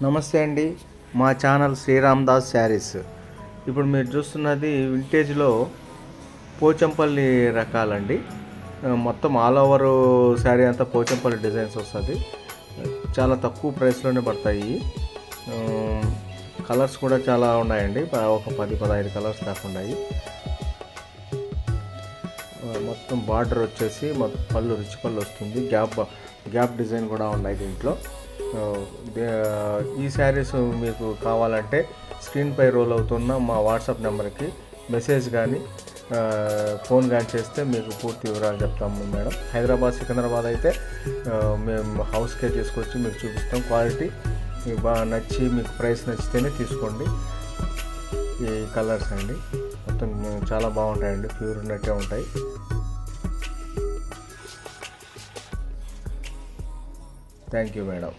నమస్తే అండి, మా ఛానల్ శ్రీరామ్ దాస్ శారీస్. ఇప్పుడు మీరు చూస్తున్నది వింటేజ్లో పోచంపల్లి రకాలండి. మొత్తం ఆల్ ఓవర్ శారీ అంతా పోచంపల్లి డిజైన్స్ వస్తుంది. చాలా తక్కువ ప్రైస్లోనే పడతాయి. కలర్స్ కూడా చాలా ఉన్నాయండి, ఒక 10-15 కలర్స్ దాకా ఉన్నాయి. మొత్తం బార్డర్ వచ్చేసి మొత్తం పళ్ళు రిచ్ పళ్ళు వస్తుంది. గ్యాప్ డిజైన్ కూడా ఉన్నాయి దీంట్లో. ఈ శారీస్ మీకు కావాలంటే స్క్రీన్పై రోల్ అవుతున్న మా వాట్సాప్ నెంబర్కి మెసేజ్ కానీ ఫోన్ కానీ చేస్తే మీకు పూర్తి వివరాలు చెప్తాము మేడం. హైదరాబాద్, సికింద్రాబాద్ అయితే మేము హౌస్కే తీసుకొచ్చి మీకు చూపిస్తాం. క్వాలిటీ మీకు బాగా నచ్చి మీకు ప్రైస్ నచ్చితేనే తీసుకోండి. ఈ కలర్స్ అండి మొత్తం చాలా బాగుంటాయండి, ప్యూర్ ఉన్నట్టే ఉంటాయి. Thank you madam.